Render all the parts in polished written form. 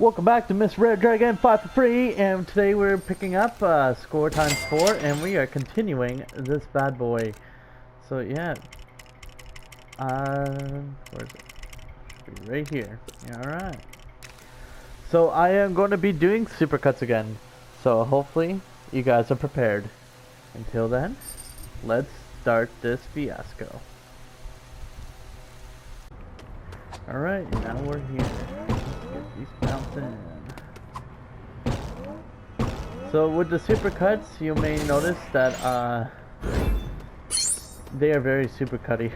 Welcome back to Miss Red Dragon 5 for free, and today we're picking up score times 4, and we are continuing this bad boy. So yeah, where is it? Should be right here. Yeah, alright. So I am going to be doing supercuts again, so hopefully you guys are prepared. Until then, let's start this fiasco. Alright, now we're here. These bouncing. So with the supercuts, you may notice that they are very supercutty.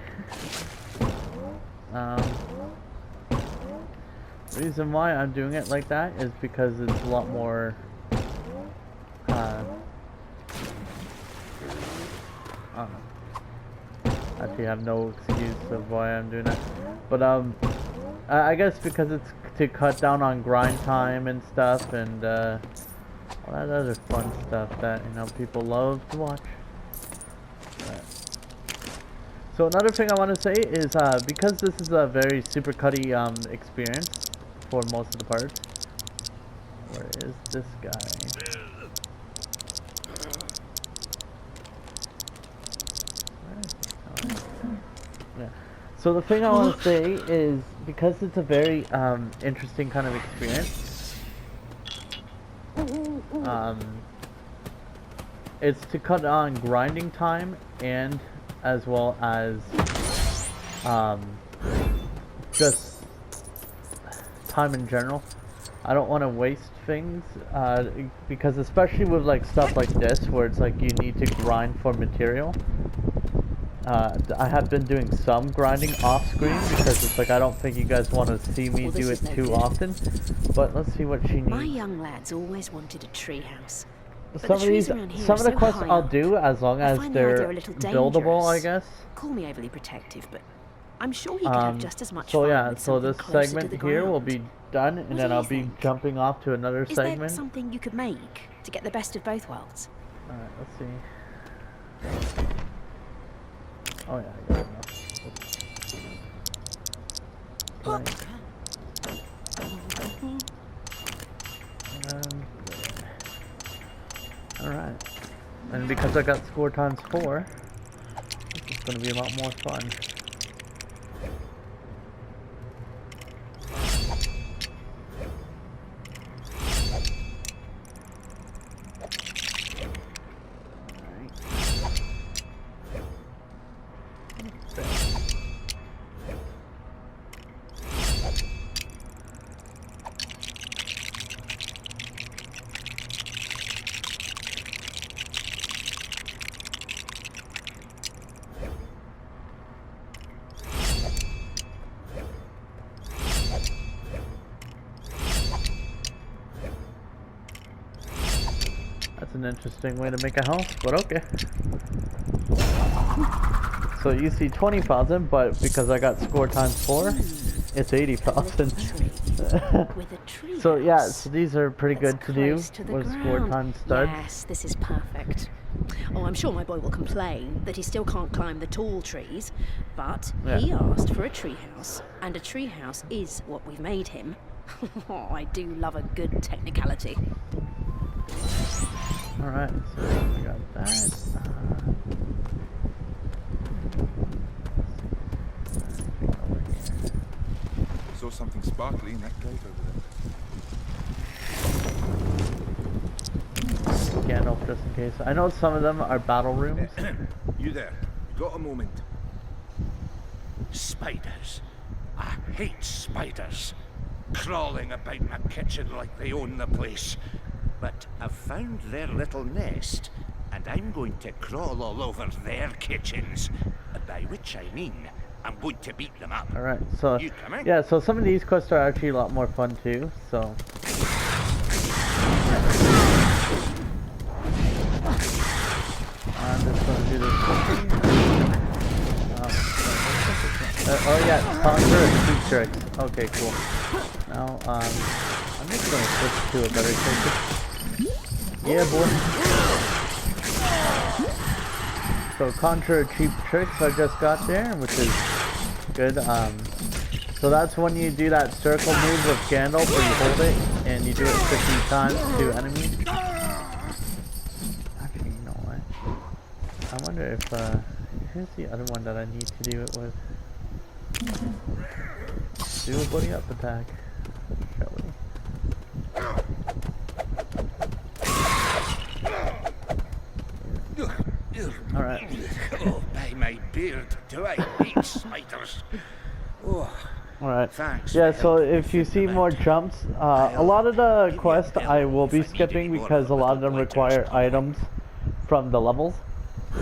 The reason why I'm doing it like that is because it's a lot more actually I have no excuse of why I'm doing that, but I guess because it's to cut down on grind time and stuff, and all that other fun stuff that, you know, people love to watch. So another thing I want to say is because this is a very super cutty experience for most of the parts. Where is this guy? Yeah. So the thing I want to say is, because it's a very interesting kind of experience, it's to cut on grinding time and as well as just time in general. I don't want to waste things because especially with like stuff like this where it's like you need to grind for material. I have been doing some grinding off screen because it's like I don't think you guys want to see me do it too often. But let's see what she needs. My young lads always wanted a treehouse. Some of the quests I'll do as long as they're buildable, I guess. Call me overly protective, but I'm sure he could have just as much so fun yeah, with so this something segment closer to the here will ground. be done, and then I'll be jumping off to another segment. Is there something you could make to get the best of both worlds? Alright, let's see. Oh yeah, I got enough. Alright. And because I got score times 4, it's gonna be a lot more fun. That's an interesting way to make a house, but okay. So you see 20,000, but because I got score times 4, it's 80,000. So yeah, so these are pretty good to do with score times stud. Yes, this is perfect. Oh, I'm sure my boy will complain that he still can't climb the tall trees, but he asked for a treehouse, and a treehouse is what we've made him. Oh, I do love a good technicality. Alright, so I got that. Saw something sparkly in that gate over there. Gandalf, just in case. I know some of them are battle rooms. You there? Got a moment? Spiders. I hate spiders. Crawling about my kitchen like they own the place. But I've found their little nest, and I'm going to crawl all over their kitchens. By which I mean, I'm going to beat them up. Alright, so You coming? yeah, so some of these quests are actually a lot more fun too, so I'm just gonna do this quickly. Oh yeah, conjure and sweet tricks. Okay, cool. Now, I'm just gonna switch to a better character. Yeah, boy. So contra cheap tricks I just got there, which is good. So that's when you do that circle move with Gandalf where you hold it you do it 50 times to enemies. Actually, you know what? I wonder if, here's the other one that I need to do it with. Do a buddy up attack, shall we? Alright. Oh, by my beard, do I hate spiders. Oh, Alright. thanks. Yeah, for so helping if you fit see them more out. jumps, a lot of the quests I will be skipping because a lot of them require items from the levels.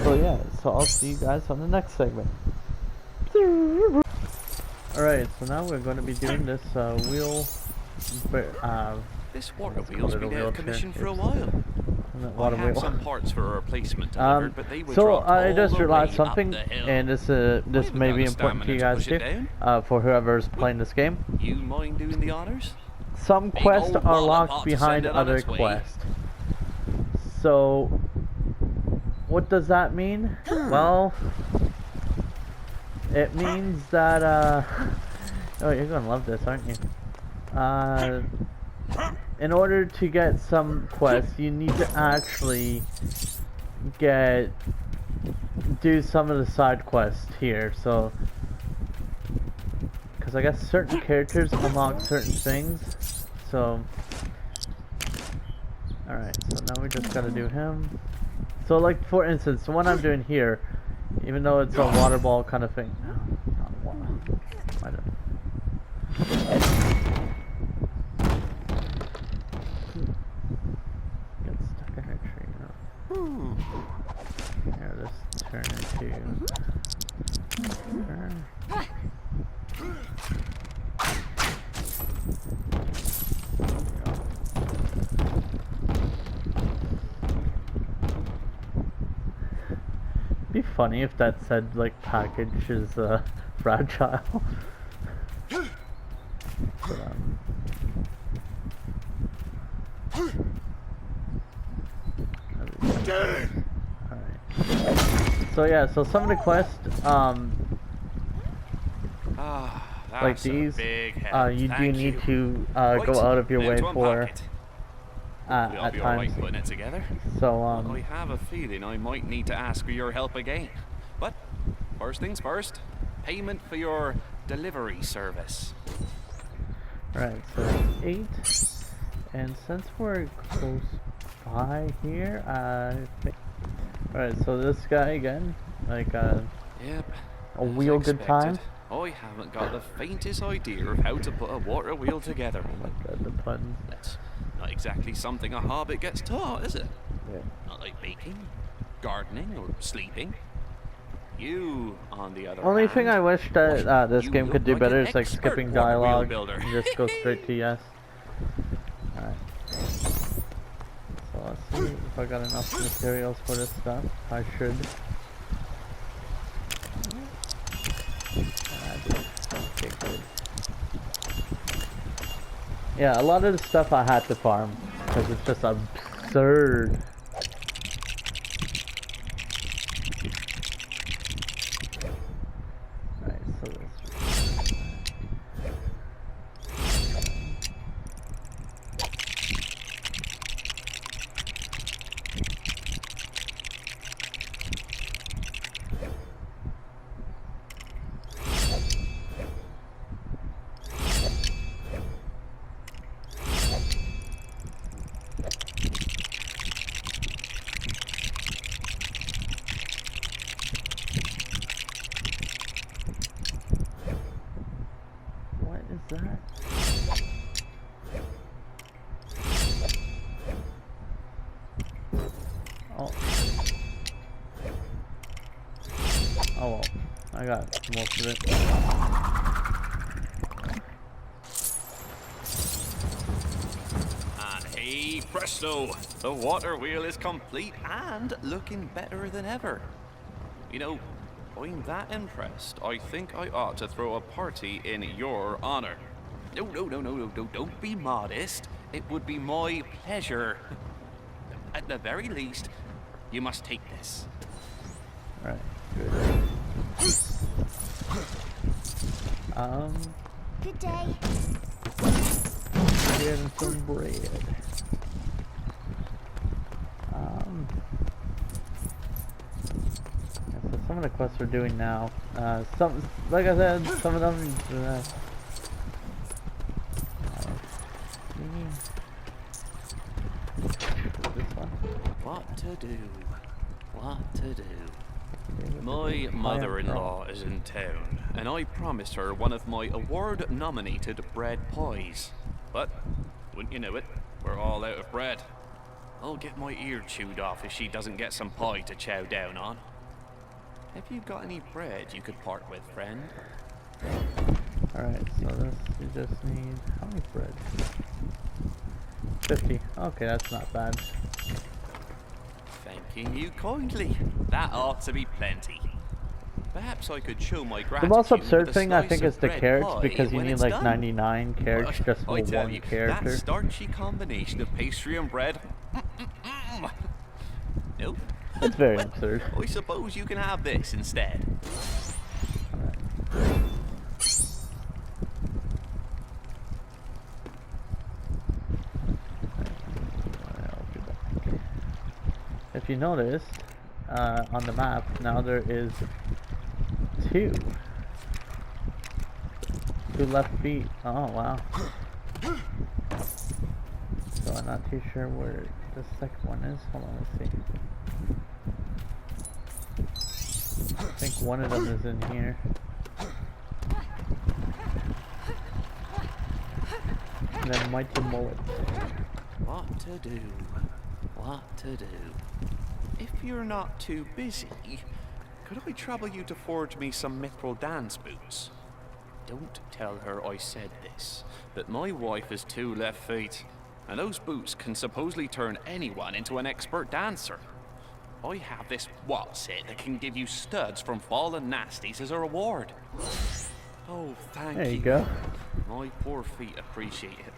So yeah, so I'll see you guys on the next segment. Alright, so now we're going to be doing this wheel... This water let's wheel's call it a been out of wheelchair. commission for a It's while. water I have wheel. some parts for a replacement delivered, but they were So dropped I all just the realized way something, up the hill. and this haven't may got be the important to you stamina to guys push too, it down. for whoever's playing this game. You mind doing the honors? Some Big quests old are wallop locked ought to behind send it on other its way. quests. So, what does that mean? Well, it means that, oh, you're gonna love this, aren't you? In order to get some quests, you need to actually do some of the side quests here, so... Because I guess certain characters unlock certain things, so... Alright, so now we just gotta do him. So like, for instance, the one I'm doing here, even though it's a water ball kind of thing... No, not water. I don't... Get stuck in a tree, Here, this turn into... It'd be funny if that said, like, package is, fragile. But, alright. So yeah, so some of the quests, like these, you do need to go out of your way for I'll at be alright times. putting it together. So I have a feeling I might need to ask for your help again. But first things first, payment for your delivery service. right, so 8, and since we're close by here, I think. Alright, so this guy again, like Yep. a wheel as good time. expected. I haven't got the faintest idea of how to put a water wheel together. Oh my god, the puns. That's not exactly something a hobbit gets taught, is it? Yeah. Not like baking, gardening, or sleeping. You, on the other Only hand, thing I wish that this you game could do look like better an is like expert skipping water wheel dialogue builder. and just go straight to yes. Alright. So let's see if I got enough materials for this stuff. I should. Okay, good. Yeah, a lot of the stuff I had to farm because it's just absurd. Alright, so this. What is that? Oh. Oh well, I got most of it. And hey presto, the water wheel is complete and looking better than ever. You know, I'm that impressed, I think I ought to throw a party in your honor. No, don't be modest. It would be my pleasure. At the very least, you must take this. Alright, good. Good day. Getting some bread. Yeah, so some of the quests we're doing now, some, like I said, some of them. This one. What to do? What to do? My mother-in-law is in town, and I promised her one of my award-nominated bread pies. But, wouldn't you know it, we're all out of bread. I'll get my ear chewed off if she doesn't get some pie to chow down on. Have you got any bread you could part with, friend? Alright, so this, you just need, how many bread? 50. Okay, that's not bad. Thanking you kindly. That ought to be plenty. Perhaps I could show my The gratitude. most absurd with a thing I slice think of is the bread carrots, pie because you when need it's like done. 99 carrots just for I tell one you, character. that starchy combination of pastry and bread. Nope. It's very Well, absurd. I suppose you can have this instead. If you notice, on the map, now there is two left feet. Oh, wow. So I'm not too sure where the second one is. Hold on, let's see. I think one of them is in here. And then Mighty Mullet. What to do? What to do? If you're not too busy, could I trouble you to forge me some mithril dance boots? Don't tell her I said this, but my wife has 2 left feet, and those boots can supposedly turn anyone into an expert dancer. I have this what's it that can give you studs from fallen nasties as a reward. Oh, thank you. There you go. My poor feet appreciate it.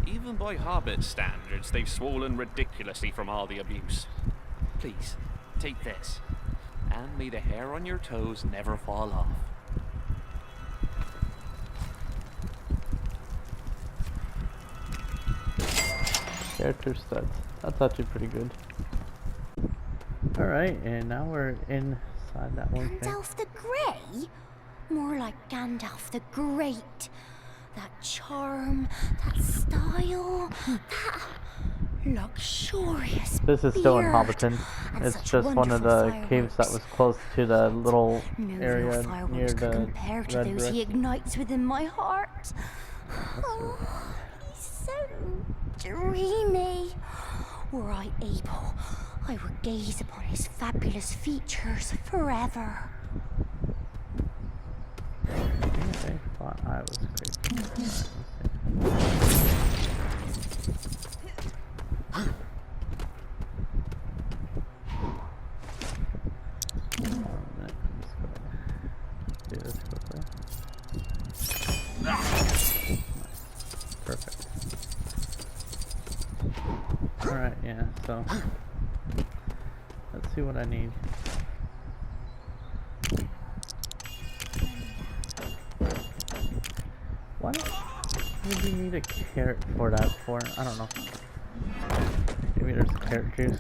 Even by Hobbit standards, they've swollen ridiculously from all the abuse. Please, take this, and may the hair on your toes never fall off. Character studs. That's actually pretty good. Alright, and now we're inside that one thing. Gandalf the Grey? More like Gandalf the Great. That charm, that style, that luxurious This is still in beard, Hobbiton. and It's such just one of the wonderful caves that was fireworks. close to the little No area real near fireworks could the compare to red those brick. he ignites within my heart. Oh, he's so dreamy. Were I able, I would gaze upon his fabulous features forever. Okay, thought I was crazy. Alright, let's see. Do this quickly. Nice. Perfect. Alright, yeah, so let's see what I need. What would you need a carrot for that for? I don't know. Maybe there's carrot juice.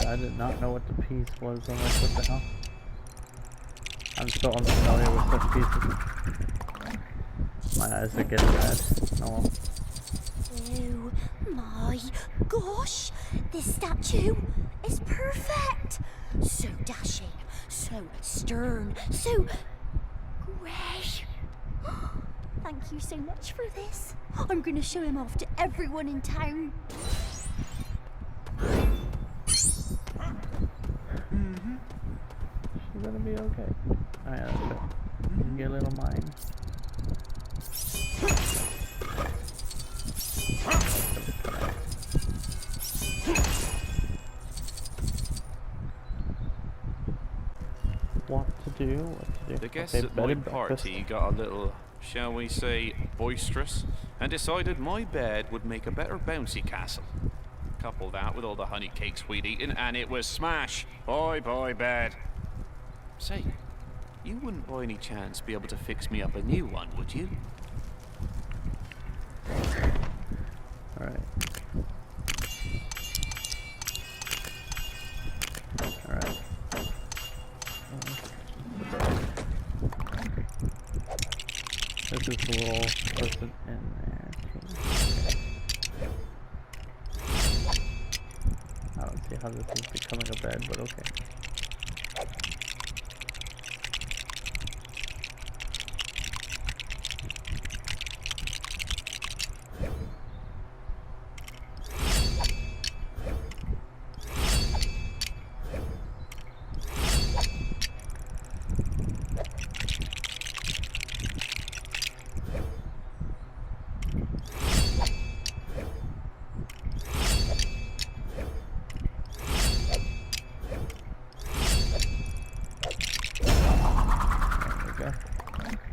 I did not know what the piece was. I'm like, what the hell? I'm so unfamiliar with such pieces. My eyes are getting red. Oh well. Oh my gosh! This statue is perfect! So dashing, so stern, so grey. Thank you so much for this. I'm gonna show him off to everyone in town. She's gonna be okay. Oh yeah, that's right. Get a little mine. What to do? The guests Okay, at bed my and breakfast. party got a little, shall we say, boisterous, and decided my bed would make a better bouncy castle. Couple that with all the honey cakes we'd eaten, and it was smash! Bye bye bed. Say, you wouldn't by any chance be able to fix me up a new one, would you? Alright. Alright. This is a little person in there too. Okay. I don't see how this is becoming a bed, but okay.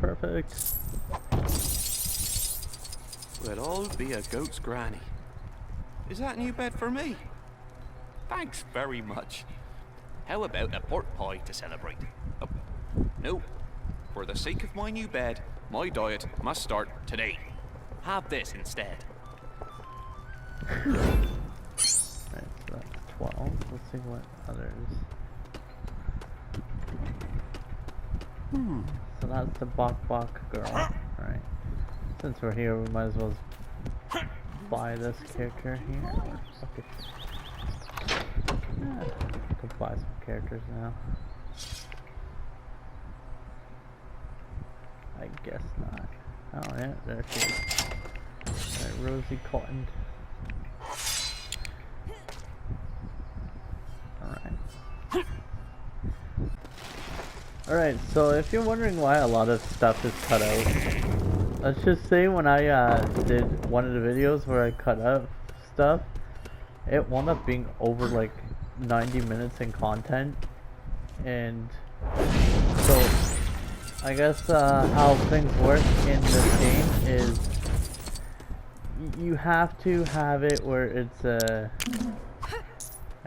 Perfect. Well, I'll be a goat's granny. Is that a new bed for me? Thanks very much. How about a pork pie to celebrate? Oh, no. For the sake of my new bed, my diet must start today. Have this instead. Alright, so that's 12. Let's see what others. So that's the Bok Bok girl. Alright. Since we're here, we might as well buy this character here. Okay. Yeah, could buy some characters now. I guess not. Oh yeah, there she is. Alright, Rosie Cotton. Alright. Alright, so if you're wondering why a lot of stuff is cut out, let's just say when I did one of the videos where I cut out stuff, it wound up being over like 90 minutes in content, and so I guess how things work in this game is you have to have it where it's I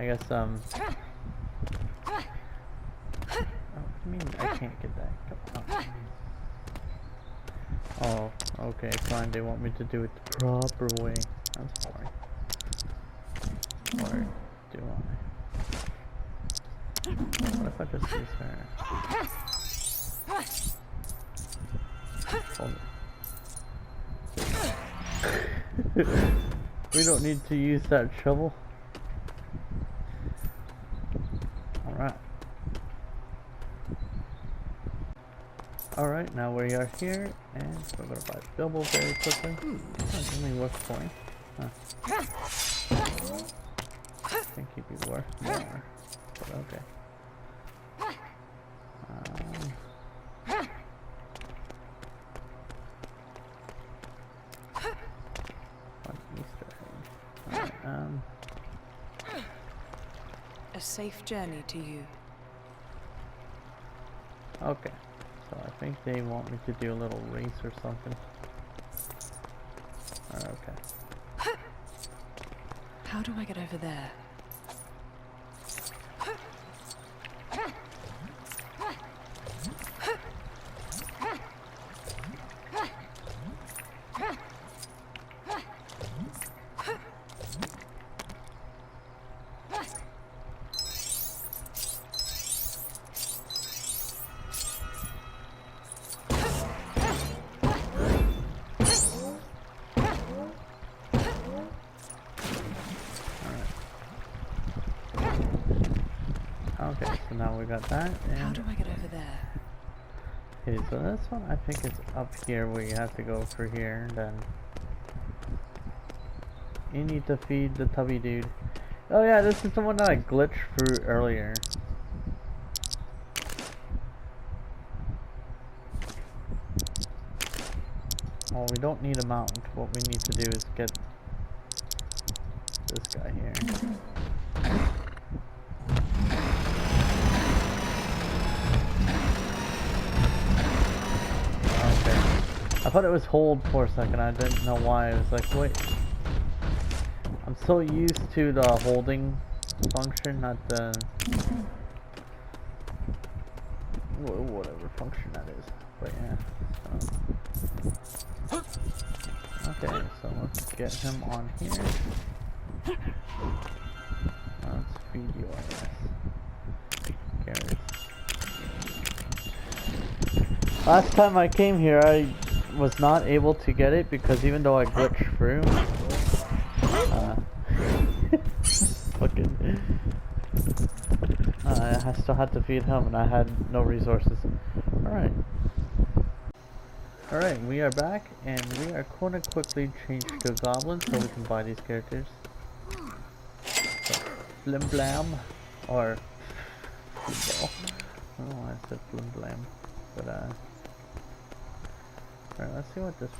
guess I mean, I can't get that. Come on. Oh, okay, fine. They want me to do it the proper way. That's boring. Or do I? What if I just use her? Hold it. We don't need to use that shovel. Alright. Alright, now we are here, and we're gonna buy Bilbo very quickly. That's only worth coin. Huh. I think he'd be worth more, but okay. What Easter egg? Alright, A safe journey to you. okay. So I think they want me to do a little race or something. Okay. How do I get over there? Okay, so now we got that. And How do I get over there? okay, so this one I think is up here where you have to go through here, and then you need to feed the tubby dude. Oh yeah, this is the one that I glitched through earlier. Well, we don't need a mount. What we need to do is get this guy here. Okay. I thought it was hold for a second. I didn't know why. I was like, wait. I'm so used to the holding function, not the whatever function that is. But yeah. Okay, so let's get him on here. Let's feed you, I guess. Carrots. Last time I came here, I was not able to get it because even though I glitched through, I still had to feed him and I had no resources. Alright, we are back and we are going to quickly change to a goblin so we can buy these characters. So, Flim Blam, or Flimball. I don't know why I said Flim Blam, but alright, let's see what this.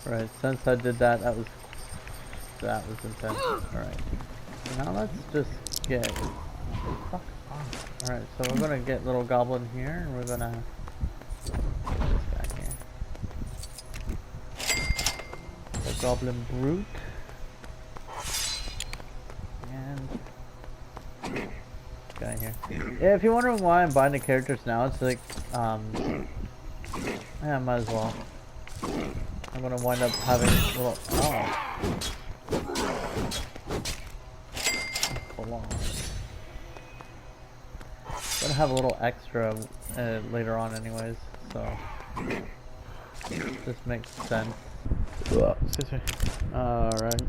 Right, since I did that, that was intense. Alright. Now let's just get fuck off. Alright, so we're gonna get little goblin here and we're gonna put this guy here. The goblin brute. And this guy here. Yeah, if you're wondering why I'm buying the characters now, it's like yeah, might as well. I'm gonna wind up having little. Oh. Hold on. Gonna have a little extra later on, anyways. So this makes sense. Excuse me. All right.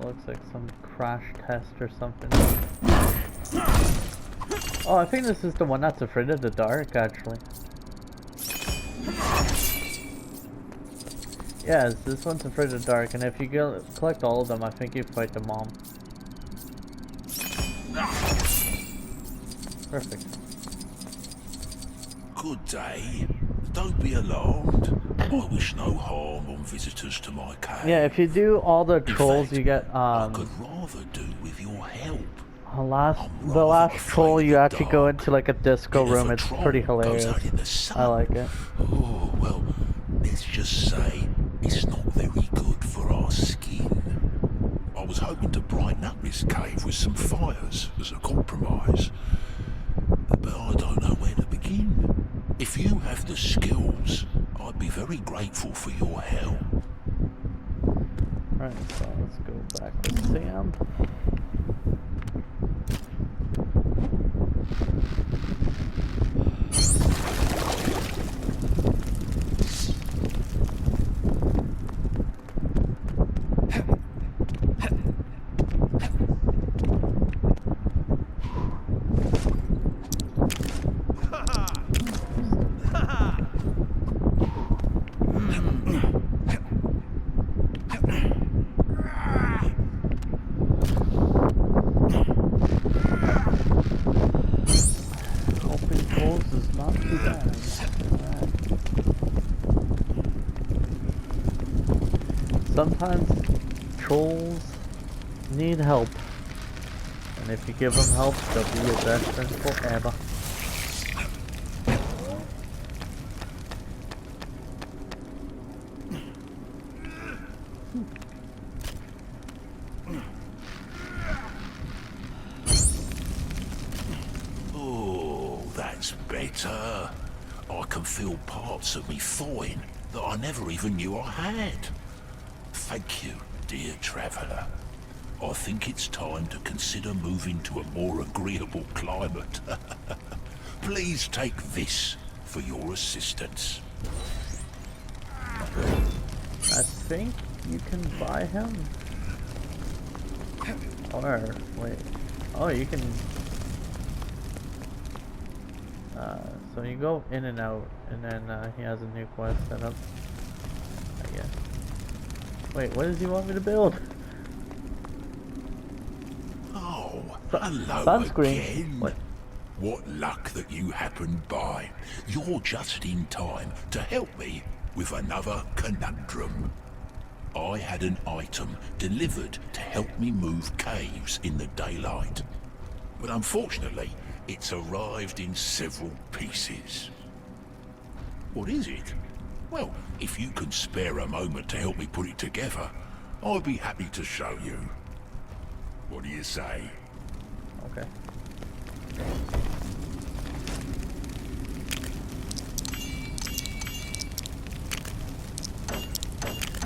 Looks like some crash test or something. Oh, I think this is the one that's afraid of the dark, actually. Yes, this one's afraid of the dark, and if you collect all of them, I think you fight the mom. Perfect. Good day. Don't be alarmed. I wish no harm on visitors to my cave. Yeah, if you do all the trolls, you get I could rather do with your help. the last troll you actually go into like a disco room. It's pretty hilarious. I like it. Oh well, let's just say it's not very good for our skin. I was hoping to brighten up this cave with some fires as a compromise, but I don't know where to begin. If you have the skills, I'd be very grateful for your help. Right, so let's go back with Sam. sometimes trolls need help. And if you give them help, they'll be your best friend forever. Oh, that's better. I can feel parts of me thawing that I never even knew I had. Thank you, dear traveller. I think it's time to consider moving to a more agreeable climate. Please take this for your assistance. I think you can buy him. Or, wait. Oh, you can... so you go in and out, and then he has a new quest set up, I guess. Wait, what does he want me to build? Oh, hello Sunscreen. again. What luck that you happened by. You're just in time to help me with another conundrum. I had an item delivered to help me move caves in the daylight. But unfortunately, it's arrived in several pieces. What is it? Well, if you can spare a moment to help me put it together, I'll be happy to show you. What do you say? Okay.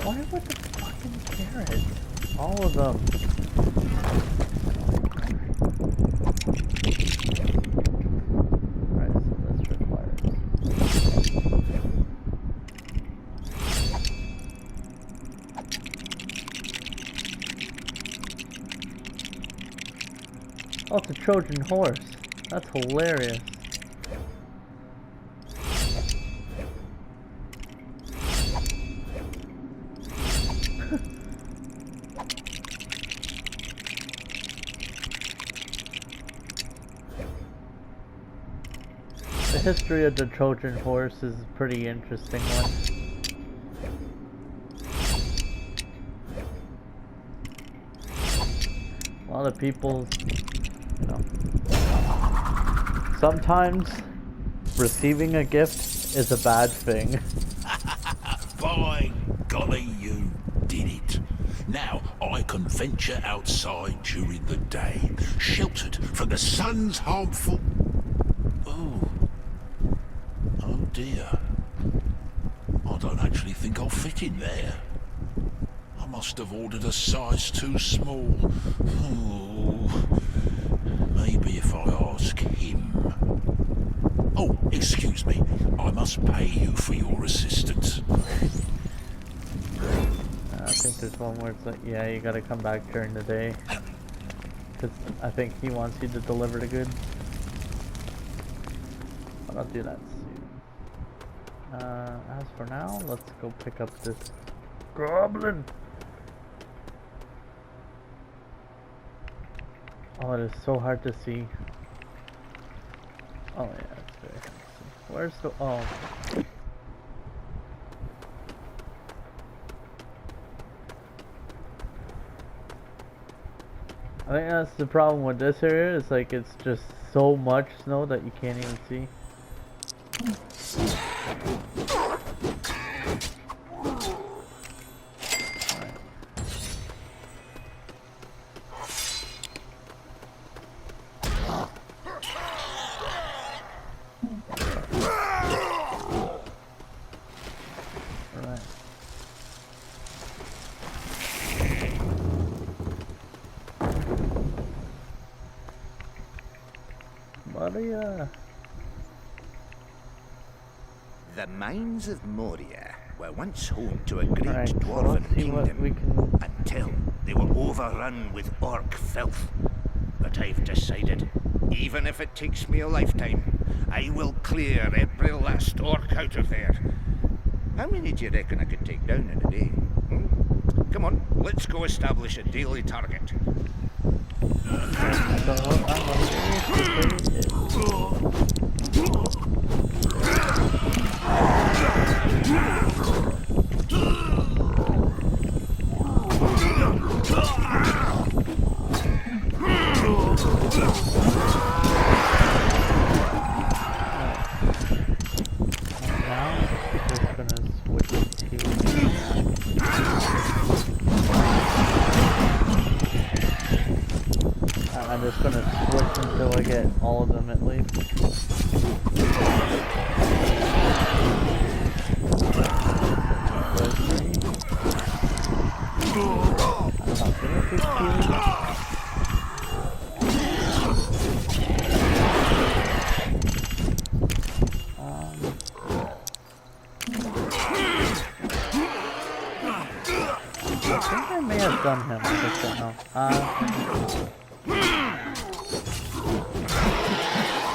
Why with the fucking carrots? All of them. Alright, so this requires... Oh, it's a Trojan horse. That's hilarious. The history of the Trojan horse is a pretty interesting one. A lot of people, you know, sometimes receiving a gift is a bad thing. By golly, you did it. Now I can venture outside during the day, sheltered from the sun's harmful... Oh dear. I don't actually think I'll fit in there. I must have ordered a size too small. Oh, maybe if I ask him. Oh, excuse me. I must pay you for your assistance. I think there's one where it's like, yeah, you gotta come back during the day. Because I think he wants you to deliver the goods. But I'll do that soon. As for now, let's go pick up this goblin. Oh, it is so hard to see. Oh yeah, it's very hard to see. Where's the... oh. I think that's the problem with this area, is like it's just so much snow that you can't even see. The mines of Moria were once home to a great Alright, so dwarven let's see what we kingdom can... until they were overrun with orc filth. But I've decided, even if it takes me a lifetime, I will clear every last orc out of there. How many do you reckon I could take down in a day? Come on, let's go establish a daily target. just gonna switch until I get all of them at least. I think I may have done him, I just don't know.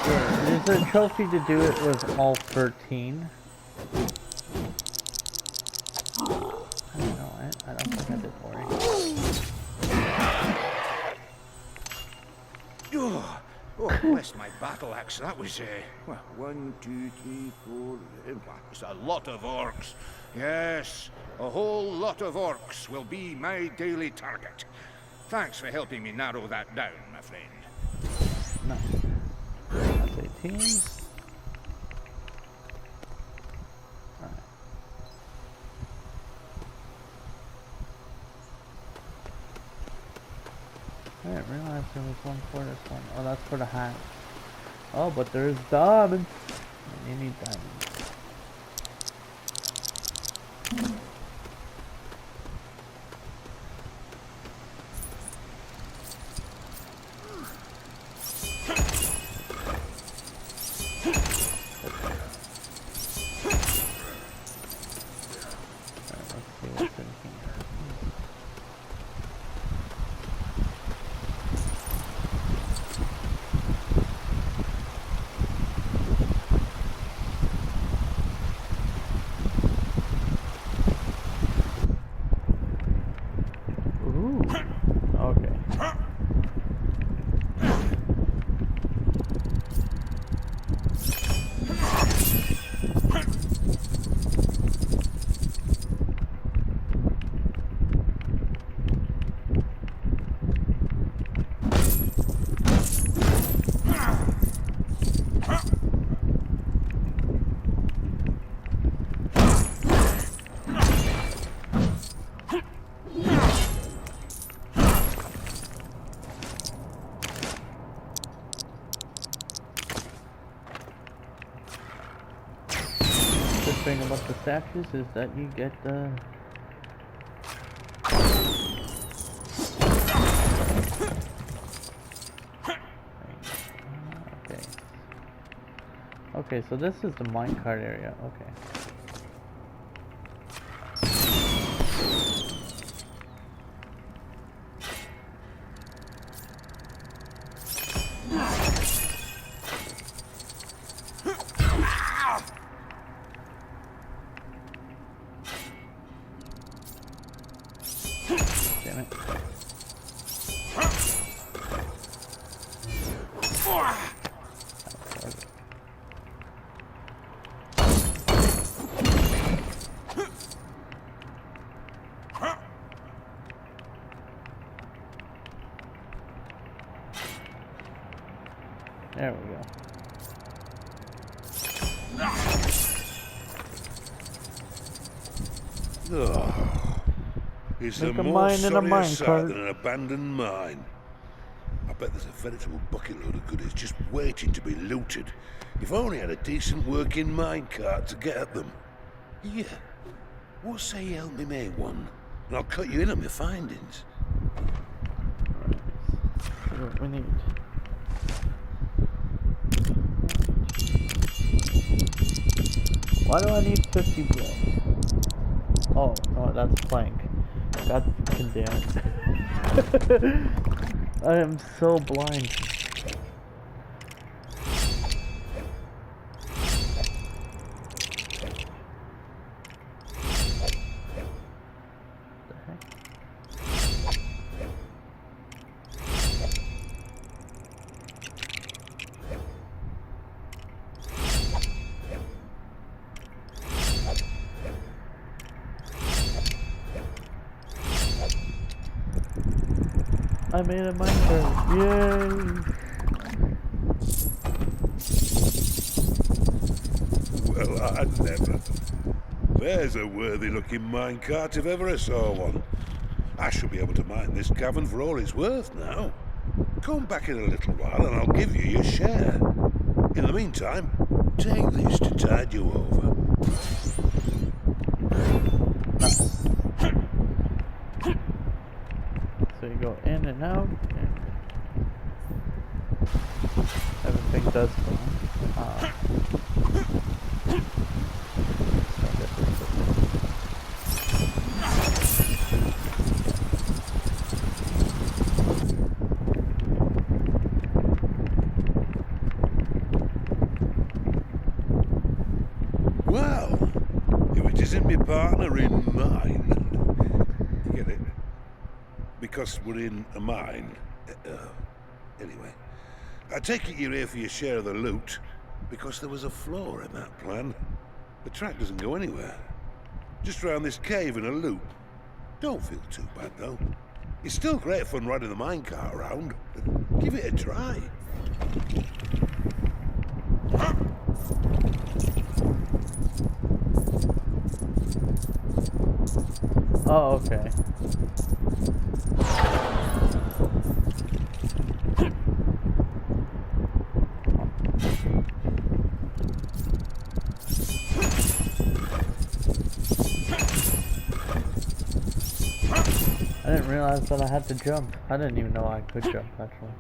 Yeah, there's a trophy to do it with all 13. I don't know, I don't think I did worry. Oh, bless my battle axe. That was, well, 1, 2, 3, 4... It's a lot of orcs. Yes, a whole lot of orcs will be my daily target. Thanks for helping me narrow that down, my friend. Nice. That's 18. Alright. I didn't realize there was one for this one. Oh, that's for the hat. Oh, but there's diamonds. You need diamonds. The thing about the statues is that you get the... Okay. Okay, so this is the minecart area. Okay. Damn it. There we go. Oh, it's Make a a more mine in a sorrier sight minecart. than an abandoned mine. I bet there's a veritable bucket load of goodies just waiting to be looted. If I only had a decent working minecart to get at them. Yeah, what say you help me make one? And I'll cut you in on my findings. See what we need. Why do I need 50 wood? Oh, no, that's plank. God damn it. I am so blind. I made a minecart. Yay! Well, I never. There's a worthy looking minecart if ever I saw one. I shall be able to mine this cavern for all it's worth now. Come back in a little while and I'll give you your share. In the meantime, take this to tide you over. So you go in and out, and everything does go. Well, if it isn't my partner in mine. You get it? Because we're in a mine. Anyway, I take it you're here for your share of the loot, because there was a flaw in that plan. The track doesn't go anywhere. Just round this cave in a loop. Don't feel too bad, though. It's still great fun riding the minecart around. Give it a try. Oh, okay. I didn't realize that I had to jump. I didn't even know I could jump, actually.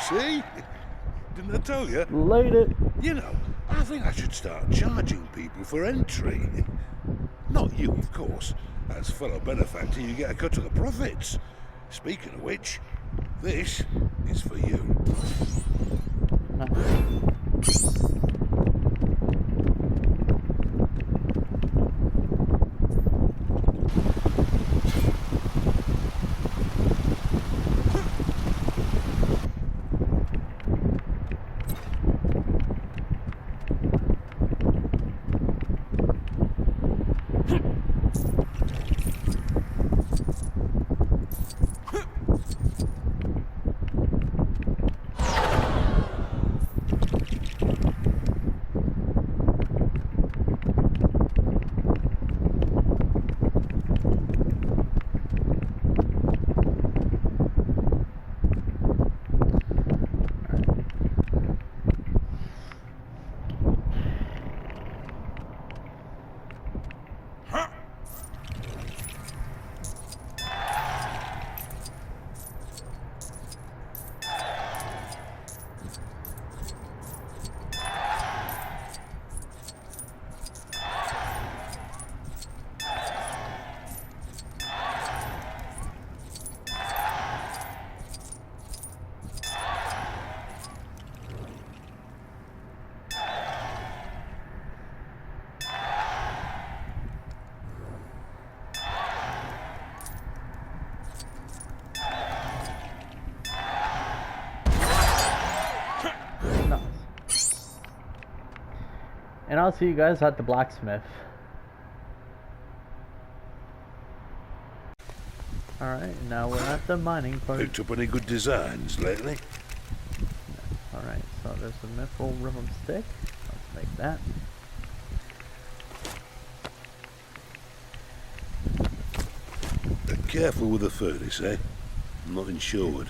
See? Didn't I tell you? Laid it. You know, I think I should start charging people for entry. Not you, of course. As fellow benefactor, you get a cut of the profits. Speaking of which, this is for you. And I'll see you guys at the blacksmith. Alright, now we're at the mining part. Picked up any good designs lately? Alright, so there's a mithril rhythm stick. Let's make that. Careful with the furnace, eh? I'm not insured.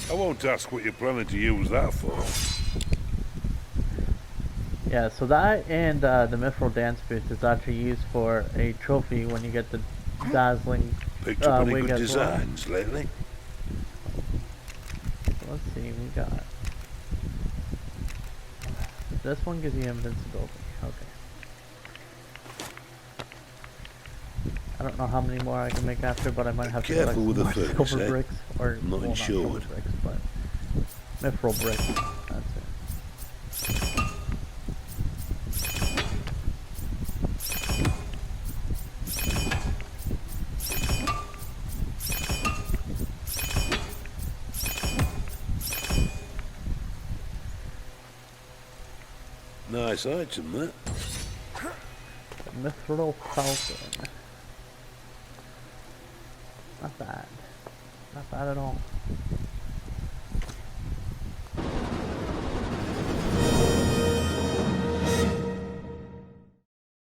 I won't ask what you're planning to use that for. Yeah, so that and the mithril dance boot is actually used for a trophy when you get the dazzling Picked up any wig good as well. designs lately? So let's see, we got This one gives you invincibility. Okay. I don't know how many more I can make after, but I might have to Careful collect with the more furnace, silver eh? bricks, or I'm not well, not silver insured. bricks, but mithril bricks. That's it. Nice item, that. Mithril falcon. Not bad. Not bad at all.